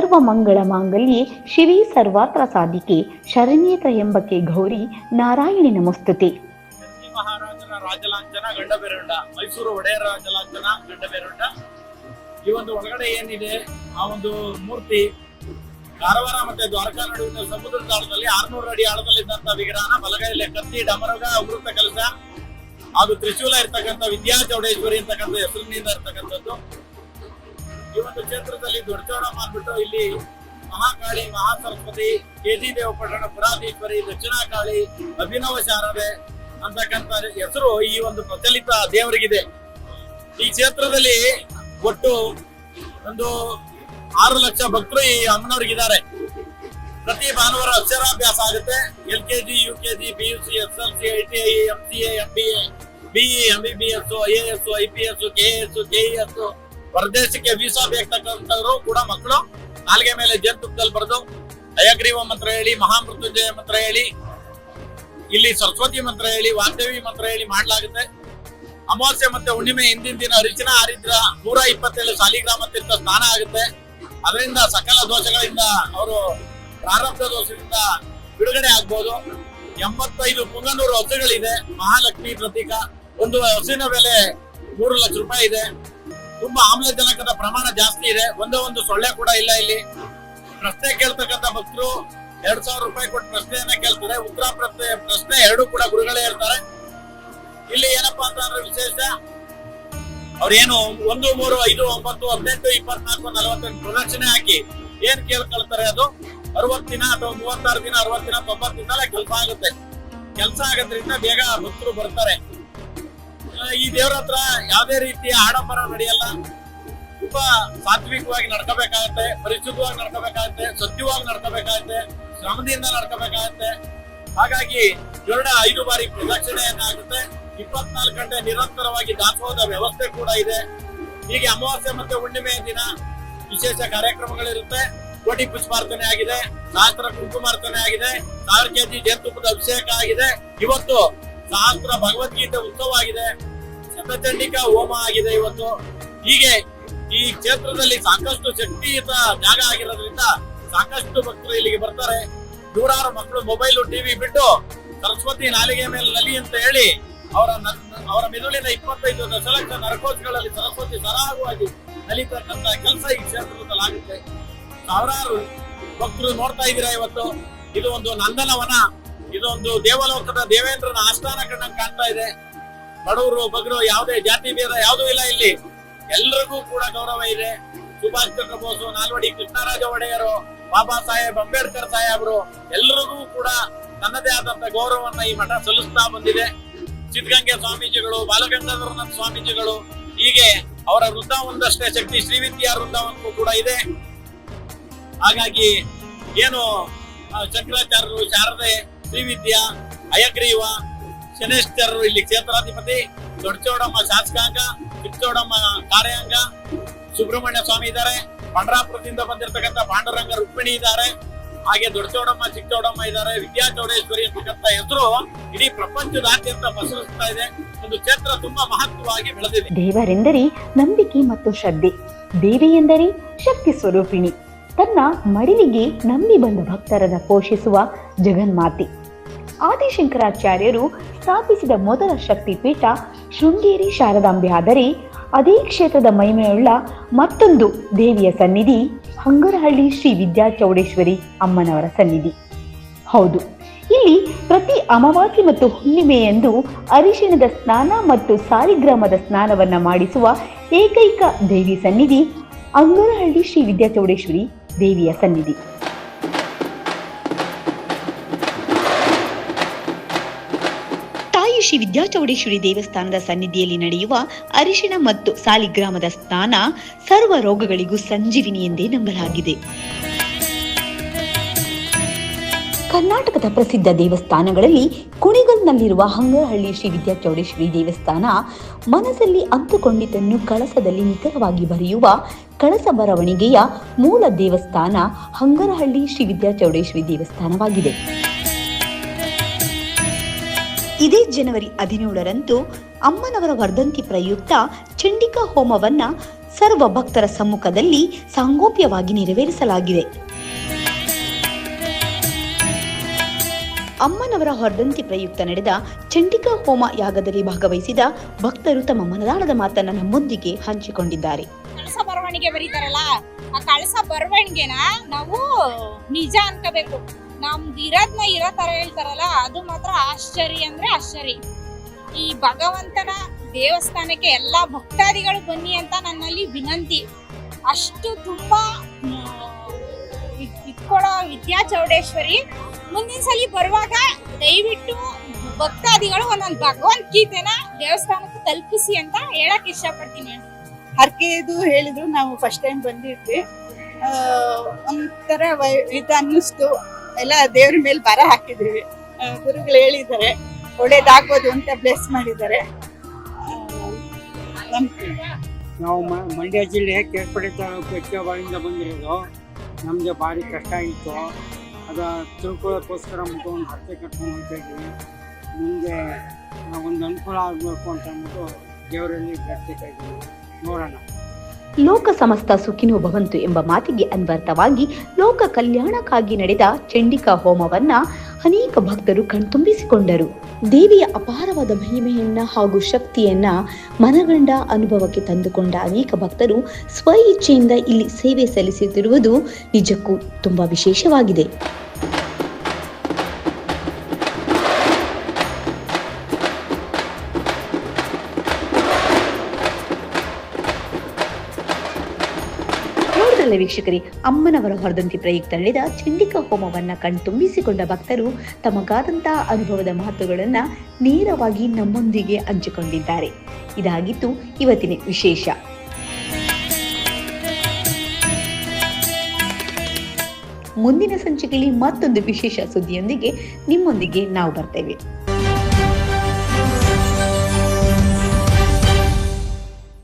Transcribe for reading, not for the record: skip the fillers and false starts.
ಸರ್ವಮಂಗಳ ಮಾಂಗಲ್ಯೆ ಶಿವೇ ಸರ್ವಾತ್ರ ಸಾಧಿಕೆ ಶರಣ್ಯೇ ತ್ರ್ಯಂಬಕೆ ಗೌರಿ ನಾರಾಯಣಿ ನಮಸ್ತುತೆ. ಮಹಾರಾಜರ ರಾಜಲಾಂಛನ ಗಂಡಬೇರುಂಡ, ಮೈಸೂರು ಒಡೆಯರ ರಾಜಲಾಂಛನ ಗಂಡಬೇರುಂಡ. ಈ ಒಂದು ಒಳಗಡೆ ಏನಿದೆ ಆ ಒಂದು ಮೂರ್ತಿ ಕಾರವಾರ ಮತ್ತೆ ದ್ವಾರಕಾ ನಡುವಿನ ಸಮುದ್ರ ತಾಳದಲ್ಲಿ 600 ಅಡಿ ಆಳದಲ್ಲಿದ್ದಂತ ವಿಗ್ರಹನ ಬಲಗೈಯಲ್ಲಿ ಕತ್ತಿ ಡಮರುಗ ಅಮೃತ ಕಲಶ ಹಾಗೂ ತ್ರಿಶೂಲ ಇರ್ತಕ್ಕಂಥ ವಿದ್ಯಾ ಚೌಡೇಶ್ವರಿ ಅಂತಕ್ಕಂಥ ಹೆಸರಿನಿಂದ ಇರ್ತಕ್ಕಂಥದ್ದು. ಈ ಒಂದು ಕ್ಷೇತ್ರದಲ್ಲಿ ದೊಡ್ಡ ಚೌಡಮ್ಮ ಅಂದ್ಬಿಟ್ಟು ಇಲ್ಲಿ ಮಹಾಕಾಳಿ, ಮಹಾಸರಸ್ವತಿ, ಕೆಜಿ ದೇವಪಟ್ಟಣ, ಪುರಾಧೀಶ್ವರಿ, ದಕ್ಷಿಣಾ ಕಾಳಿ, ಅಭಿನವ ಶಾರದೆ ಅಂತಕ್ಕಂಥ ಹೆಸರು ಈ ಒಂದು ಪ್ರಚಲಿತ ದೇವರಿಗಿದೆ. ಈ ಕ್ಷೇತ್ರದಲ್ಲಿ ಒಟ್ಟು ಒಂದು 6 ಲಕ್ಷ ಭಕ್ತರು ಈ ಅಮ್ಮನವ್ರಿಗಿದ್ದಾರೆ. ಪ್ರತಿ ಭಾನುವಾರ ಅಕ್ಷರಾಭ್ಯಾಸ ಆಗುತ್ತೆ. LKG, UKG, PUC, SLC, ITI, MCA, MBA, BE, MBBS, IAS, IPS, KS, KES, ಹೊರದೇಶಕ್ಕೆ ವೀಸಾ ಬೇಕಾಗ್ತಕ್ಕಂಥವ್ರು ಕೂಡ ಮಕ್ಕಳು ನಾಲ್ಗೆ ಮೇಲೆ ಜೇನುತುಪ್ಪದಲ್ಲಿ ಬರೆದು ಹಯಗ್ರೀವ ಮಂತ್ರ ಹೇಳಿ, ಮಹಾಮೃತ್ಯುಂಜಯ ಮಂತ್ರ ಹೇಳಿ, ಇಲ್ಲಿ ಸರಸ್ವತಿ ಮಂತ್ರ ಹೇಳಿ, ವಾಗ್ದೇವಿ ಮಂತ್ರ ಹೇಳಿ ಮಾಡ್ಲಾಗುತ್ತೆ. ಅಮಾವಾಸ್ಯೆ ಮತ್ತೆ ಹುಣ್ಣಿಮೆ ಹಿಂದಿನ ದಿನ ಅರಿಶಿನ ಆರಿದ್ರ 127 ಸಾಲಿಗ್ರಾಮ ತೀರ್ಥ ಸ್ನಾನ ಆಗುತ್ತೆ. ಅದರಿಂದ ಸಕಲ ದೋಷಗಳಿಂದ ಅವರು ಪ್ರಾರಬ್ಧ ದೋಷದಿಂದ ಬಿಡುಗಡೆ ಆಗ್ಬೋದು. 85 ಪುಂಗನೂರು ಹಸುಗಳಿದೆ. ಮಹಾಲಕ್ಷ್ಮಿ ಪ್ರತೀಕ. ಒಂದು ಹಸುವಿನ ಬೆಲೆ 3 ಲಕ್ಷ ರೂಪಾಯಿ ಇದೆ. ತುಂಬಾ ಆಮ್ಲಜನಕದ ಪ್ರಮಾಣ ಜಾಸ್ತಿ ಇದೆ. ಒಂದೇ ಒಂದು ಸೊಳ್ಳೆ ಕೂಡ ಇಲ್ಲ. ಇಲ್ಲಿ ಪ್ರಶ್ನೆ ಕೇಳ್ತಕ್ಕಂಥ ಭಕ್ತರು 2000 ರೂಪಾಯಿ ಕೊಟ್ಟು ಪ್ರಶ್ನೆಯನ್ನ ಕೇಳ್ತಾರೆ. ಉತ್ತರ ಪ್ರಶ್ನೆ 2 ಕೂಡ ಗುರುಗಳೇ ಹೇಳ್ತಾರೆ. ಇಲ್ಲಿ ಏನಪ್ಪಾ ಅಂತಂದ್ರೆ ವಿಶೇಷ, ಅವ್ರೇನು 1, 3, 5, 9, 18, 24, 48 ಪ್ರದಕ್ಷಿಣೆ ಹಾಕಿ ಏನ್ ಕೇಳ್ಕೊಳ್ತಾರೆ ಅದು 60 ದಿನ ಅಥವಾ 36 ದಿನ, 60 ದಿನ, 90 ದಿನದಲ್ಲೇ ಕೆಲಸ ಆಗುತ್ತೆ. ಕೆಲಸ ಆಗೋದ್ರಿಂದ ಬೇಗ ಭಕ್ತರು ಬರ್ತಾರೆ. ಈ ದೇವ್ರ ಹತ್ರ ಯಾವುದೇ ರೀತಿಯ ಆಡಂಬರ ನಡೆಯಲ್ಲ. ತುಂಬಾ ಸಾತ್ವಿಕವಾಗಿ ನಡ್ಕೋಬೇಕಾಗತ್ತೆ, ಪರಿಶುದ್ಧವಾಗಿ ನಡ್ಕೋಬೇಕಾಗತ್ತೆ, ಸತ್ಯವಾಗಿ ನಡ್ಕೋಬೇಕಾಗತ್ತೆ, ಶ್ರಮದಿಂದ ನಡ್ಕೋಬೇಕಾಗತ್ತೆ. ಹಾಗಾಗಿ 5 ಬಾರಿ ಪ್ರದಕ್ಷಿಣೆಯನ್ನಾಗುತ್ತೆ. 24 ಗಂಟೆ ನಿರಂತರವಾಗಿ ದಾಸೋಹದ ವ್ಯವಸ್ಥೆ ಕೂಡ ಇದೆ. ಹೀಗೆ ಅಮಾವಾಸ್ಯೆ ಮತ್ತೆ ಹುಣ್ಣಿಮೆಯ ದಿನ ವಿಶೇಷ ಕಾರ್ಯಕ್ರಮಗಳಿರುತ್ತೆ. ಕೋಟಿ ಪುಷ್ಪಾರ್ಚನೆ ಆಗಿದೆ, ಸಹಸ್ರ ಕುಂಕುಮಾರ್ಚನೆ ಆಗಿದೆ, 1000 kg ಜೇನುತುಪ್ಪದ ಅಭಿಷೇಕ ಆಗಿದೆ. ಇವತ್ತು ಸಹಸ್ರ ಭಗವದ್ಗೀತೆ ಉತ್ಸವ ಆಗಿದೆ, ಶತಚಂಡಿಕಾ ಹೋಮ ಆಗಿದೆ ಇವತ್ತು. ಹೀಗೆ ಈ ಕ್ಷೇತ್ರದಲ್ಲಿ ಸಾಕಷ್ಟು ಶಕ್ತಿಯುತ ಜಾಗ ಆಗಿರೋದ್ರಿಂದ ಸಾಕಷ್ಟು ಭಕ್ತರು ಇಲ್ಲಿಗೆ ಬರ್ತಾರೆ. ನೂರಾರು ಮಕ್ಕಳು ಮೊಬೈಲು, ಟಿವಿ ಬಿಟ್ಟು ಸರಸ್ವತಿ ನಾಲಿಗೆ ಮೇಲೆ ನಲಿ ಅಂತ ಹೇಳಿ ಅವರ ಮೆದುಳಿನ 25 ದಶಲಕ್ಷ ನರಕೋಶಗಳಲ್ಲಿ ಸರಸ್ವತಿ ಸರಾಗವಾಗಿ ನಲಿತಕ್ಕಂತ ಕೆಲಸ ಈ ಕ್ಷೇತ್ರದಲ್ಲಿ ಆಗುತ್ತೆ. ಸಾವಿರಾರು ಭಕ್ತರು ನೋಡ್ತಾ ಇದ್ದೀರಾ ಇವತ್ತು. ಇದು ಒಂದು ನಂದನವನ, ಇದೊಂದು ದೇವಲೋಕದ ದೇವೇಂದ್ರನ ಆಸ್ಥಾನ ಕಂಡಂಗೆ ಕಾಣ್ತಾ ಇದೆ. ಬಡವರು ಬಗರು ಯಾವುದೇ ಜಾತಿ ಭೇದ ಯಾವುದೂ ಇಲ್ಲ. ಇಲ್ಲಿ ಎಲ್ರಿಗೂ ಕೂಡ ಗೌರವ ಇದೆ. ಸುಭಾಷ್ ಚಂದ್ರ ಬೋಸ್, ನಾಲ್ವಡಿ ಕೃಷ್ಣರಾಜ ಒಡೆಯರು, ಬಾಬಾ ಸಾಹೇಬ್ ಅಂಬೇಡ್ಕರ್ ಸಾಹೇಬರು ಎಲ್ಲರಿಗೂ ಕೂಡ ತನ್ನದೇ ಆದಂತ ಗೌರವವನ್ನ ಈ ಮಠ ಸಲ್ಲಿಸ್ತಾ ಬಂದಿದೆ. ಸಿದ್ಧಗಂಗೆ ಸ್ವಾಮೀಜಿಗಳು, ಬಾಲಗಂಗಾಧರನಾಥ ಸ್ವಾಮೀಜಿಗಳು, ಹೀಗೆ ಅವರ ವೃಂದಾವನದಷ್ಟೇ ಶಕ್ತಿ ಶ್ರೀವಿದ್ಯಾ ವೃಂದಾವನಕ್ಕೂ ಕೂಡ ಇದೆ. ಹಾಗಾಗಿ ಏನು ಶಂಕರಾಚಾರ್ಯರು, ಶಾರದೆ, ಶ್ರೀವಿದ್ಯಾ, ಹಯಗ್ರೀವ, ಶನೇಶ್ವರರು ಇಲ್ಲಿ ಕ್ಷೇತ್ರಾಧಿಪತಿ, ದೊಡ್ಡ ಚೌಡಮ್ಮ ಶಾಸಕಾಂಗ, ಚಿಕ್ಕ ಚೌಡಮ್ಮ ಕಾರ್ಯಾಂಗ, ಸುಬ್ರಹ್ಮಣ್ಯ ಸ್ವಾಮಿ ಇದ್ದಾರೆ, ಪಂಡ್ರಾಪುರದಿಂದ ಬಂದಿರತಕ್ಕಂಥ ಪಾಂಡುರಂಗ ರುಕ್ಮಿಣಿ ಇದ್ದಾರೆ, ಹಾಗೆ ದೊಡ್ಡ ಚೌಡಮ್ಮ, ಚಿಕ್ಕ ಚೌಡಮ್ಮ ಇದ್ದಾರೆ. ವಿದ್ಯಾ ಚೌಡೇಶ್ವರಿ ಅಂತಕ್ಕಂಥ ಹೆಸರು ಇಡೀ ಪ್ರಪಂಚದಾದ್ಯಂತ ಪಸರಿಸ್ತಾ ಇದೆ. ಒಂದು ಕ್ಷೇತ್ರ ತುಂಬಾ ಮಹತ್ವವಾಗಿ ಬೆಳೆದಿದೆ. ದೇವರೆಂದರೆ ನಂಬಿಕೆ ಮತ್ತು ಶ್ರದ್ಧೆ, ದೇವಿ ಎಂದರೆ ಶಕ್ತಿ ಸ್ವರೂಪಿಣಿ, ತನ್ನ ಮಡಿಲಿಗೆ ನಂಬಿ ಬಂದ ಭಕ್ತರನ್ನ ಪೋಷಿಸುವ ಜಗನ್ಮಾತೆ. ಆದಿಶಂಕರಾಚಾರ್ಯರು ಸ್ಥಾಪಿಸಿದ ಮೊದಲ ಶಕ್ತಿಪೀಠ ಶೃಂಗೇರಿ ಶಾರದಾಂಬೆ ಆದರೆ ಅದೇ ಕ್ಷೇತ್ರದ ಮಹಿಮೆಯುಳ್ಳ ಮತ್ತೊಂದು ದೇವಿಯ ಸನ್ನಿಧಿ ಹಂಗರಹಳ್ಳಿ ಶ್ರೀ ವಿದ್ಯಾ ಚೌಡೇಶ್ವರಿ ಅಮ್ಮನವರ ಸನ್ನಿಧಿ. ಹೌದು, ಇಲ್ಲಿ ಪ್ರತಿ ಅಮಾವಾಸ್ಯೆ ಮತ್ತು ಹುಣ್ಣಿಮೆಯಂದು ಅರಿಶಿಣದ ಸ್ನಾನ ಮತ್ತು ಸಾಲಿಗ್ರಾಮದ ಸ್ನಾನವನ್ನ ಮಾಡಿಸುವ ಏಕೈಕ ದೇವಿ ಸನ್ನಿಧಿ ಹಂಗರಹಳ್ಳಿ ಶ್ರೀ ವಿದ್ಯಾ ಚೌಡೇಶ್ವರಿ ದೇವಿಯ ಸನ್ನಿಧಿ. ತಾಯಿ ಶ್ರೀ ವಿದ್ಯಾ ಚೌಡೇಶ್ವರಿ ದೇವಸ್ಥಾನದ ಸನ್ನಿಧಿಯಲ್ಲಿ ನಡೆಯುವ ಅರಿಶಿಣ ಮತ್ತು ಸಾಲಿಗ್ರಾಮದ ಸ್ನಾನ ಸರ್ವ ರೋಗಗಳಿಗೂ ಸಂಜೀವಿನಿ ಎಂದೇ ನಂಬಲಾಗಿದೆ. ಕರ್ನಾಟಕದ ಪ್ರಸಿದ್ಧ ದೇವಸ್ಥಾನಗಳಲ್ಲಿ ಕುಣಿಗಲ್ನಲ್ಲಿರುವ ಹಂಗರಹಳ್ಳಿ ಶ್ರೀ ವಿದ್ಯಾ ಚೌಡೇಶ್ವರಿ ದೇವಸ್ಥಾನ ಮನಸ್ಸಲ್ಲಿ ಅಂದುಕೊಂಡಿದ್ದನ್ನು ಕಳಸದಲ್ಲಿ ನಿಖರವಾಗಿ ಬರೆಯುವ ಕಳಸ ಬರವಣಿಗೆಯ ಮೂಲ ದೇವಸ್ಥಾನ ಹಂಗರಹಳ್ಳಿ ಶ್ರೀ ವಿದ್ಯಾ ಚೌಡೇಶ್ವರಿ ದೇವಸ್ಥಾನವಾಗಿದೆ. ಇದೇ ಜನವರಿ 17ರಂದು ಅಮ್ಮನವರ ವರ್ಧಂತಿ ಪ್ರಯುಕ್ತ ಚಂಡಿಕಾ ಹೋಮವನ್ನ ಸರ್ವ ಭಕ್ತರ ಸಮ್ಮುಖದಲ್ಲಿ ಸಾಂಗೋಪ್ಯವಾಗಿ ನೆರವೇರಿಸಲಾಗಿದೆ. ಅಮ್ಮನವರ ವರ್ಧಂತಿ ಪ್ರಯುಕ್ತ ನಡೆದ ಚಂಡಿಕಾ ಹೋಮ ಯಾಗದಲ್ಲಿ ಭಾಗವಹಿಸಿದ ಭಕ್ತರು ತಮ್ಮ ಮನದಾಳದ ಮಾತನ್ನ ನಮ್ಮೊಂದಿಗೆ ಹಂಚಿಕೊಂಡಿದ್ದಾರೆ. ಕಳಸ ಬರವಣಿಗೆ ಬರೀತಾರಲ್ಲ, ಆ ಕಳಸ ಬರವಣಿಗೆನ ನಾವು ನಿಜ ಅನ್ಕೋಬೇಕು. ನಮ್ದು ಇರೋದ್ನ ಇರೋ ತರ ಹೇಳ್ತಾರಲ್ಲ, ಅದು ಮಾತ್ರ ಆಶ್ಚರ್ಯ ಅಂದ್ರೆ ಆಶ್ಚರ್ಯ. ಈ ಭಗವಂತನ ದೇವಸ್ಥಾನಕ್ಕೆ ಎಲ್ಲಾ ಭಕ್ತಾದಿಗಳು ಬನ್ನಿ ಅಂತ ನನ್ನಲ್ಲಿ ವಿನಂತಿ. ಅಷ್ಟು ತುಂಬಾ ಇಟ್ಕೊಳ್ಳೋ ವಿದ್ಯಾ ಚೌಡೇಶ್ವರಿ. ಮುಂದಿನ ಸಲ ಬರುವಾಗ ದಯವಿಟ್ಟು ಭಕ್ತಾದಿಗಳು ಒಂದೊಂದು ಭಗವದ್ಗೀತೆನ ದೇವಸ್ಥಾನಕ್ಕೆ ತಲುಪಿಸಿ ಅಂತ ಹೇಳಕ್ ಇಷ್ಟಪಡ್ತೀನಿ. ಹರ್ಕೆದು ಹೇಳಿದ್ರು, ನಾವು ಫಸ್ಟ್ ಟೈಮ್ ಬಂದಿದ್ವಿ. ಒಂಥರ ಇದು ಅನ್ನಿಸ್ತು. ಎಲ್ಲ ದೇವ್ರ ಮೇಲೆ ಭಾರ ಹಾಕಿದ್ವಿ. ಗುರುಗಳು ಹೇಳಿದ್ದಾರೆ ಒಳ್ಳೇದಾಗ್ಬೋದು ಅಂತ ಬ್ಲೆಸ್ ಮಾಡಿದ್ದಾರೆ. ನಾವು ಮಂಡ್ಯ ಜಿಲ್ಲೆ ಕೇರ್ಪಡೆ ತಾಲೂಕು ಹೆಚ್ಚಾಬಾಳಿಂದ ಬಂದಿರೋದು. ನಮಗೆ ಭಾರಿ ಕಷ್ಟ ಆಗಿತ್ತು. ಅದು ತಿಳ್ಕೊಳ್ಳೋಕ್ಕೋಸ್ಕರ ಒಂದು ಹರಕೆ ಕಟ್ಕೊಂಡು ಹೋಗ್ತಾ ಇದ್ವಿ. ಮುಂದೆ ಒಂದು ಅನುಕೂಲ ಆಗಬೇಕು ಅಂತ ಅಂದ್ಬಿಟ್ಟು ದೇವರಲ್ಲಿ ಪ್ರಾರ್ಥಿಸ್ತಾ ಇದ್ದೀವಿ. ನೋಡೋಣ. ಲೋಕ ಸಮಸ್ತ ಸುಖಿನೋ ಭವಂತು ಎಂಬ ಮಾತಿಗೆ ಅನ್ವರ್ಥವಾಗಿ ಲೋಕ ಕಲ್ಯಾಣಕ್ಕಾಗಿ ನಡೆದ ಚಂಡಿಕಾ ಹೋಮವನ್ನ ಅನೇಕ ಭಕ್ತರು ಕಣ್ತುಂಬಿಸಿಕೊಂಡರು. ದೇವಿಯ ಅಪಾರವಾದ ಮಹಿಮೆಯನ್ನ ಹಾಗೂ ಶಕ್ತಿಯನ್ನ ಮನಗಂಡ ಅನುಭವಕ್ಕೆ ತಂದುಕೊಂಡ ಅನೇಕ ಭಕ್ತರು ಸ್ವ ಇಚ್ಛೆಯಿಂದ ಇಲ್ಲಿ ಸೇವೆ ಸಲ್ಲಿಸುತ್ತಿರುವುದು ನಿಜಕ್ಕೂ ತುಂಬಾ ವಿಶೇಷವಾಗಿದೆ. ವೀಕ್ಷಕರೇ, ಅಮ್ಮನವರ ವರ್ಧಂತಿ ಪ್ರಯುಕ್ತ ನಡೆದ ಚಂಡಿಕಾ ಹೋಮವನ್ನ ಕಣ್ತುಂಬಿಸಿಕೊಂಡ ಭಕ್ತರು ತಮಗಾದಂತಹ ಅನುಭವದ ಮಾತುಗಳನ್ನ ನೇರವಾಗಿ ನಮ್ಮೊಂದಿಗೆ ಹಂಚಿಕೊಂಡಿದ್ದಾರೆ. ಇದಾಗಿತ್ತು ಇವತ್ತಿನ ವಿಶೇಷ. ಮುಂದಿನ ಸಂಚಿಕೆಯಲ್ಲಿ ಮತ್ತೊಂದು ವಿಶೇಷ ಸುದ್ದಿಯೊಂದಿಗೆ ನಿಮ್ಮೊಂದಿಗೆ ನಾವು ಬರ್ತೇವೆ.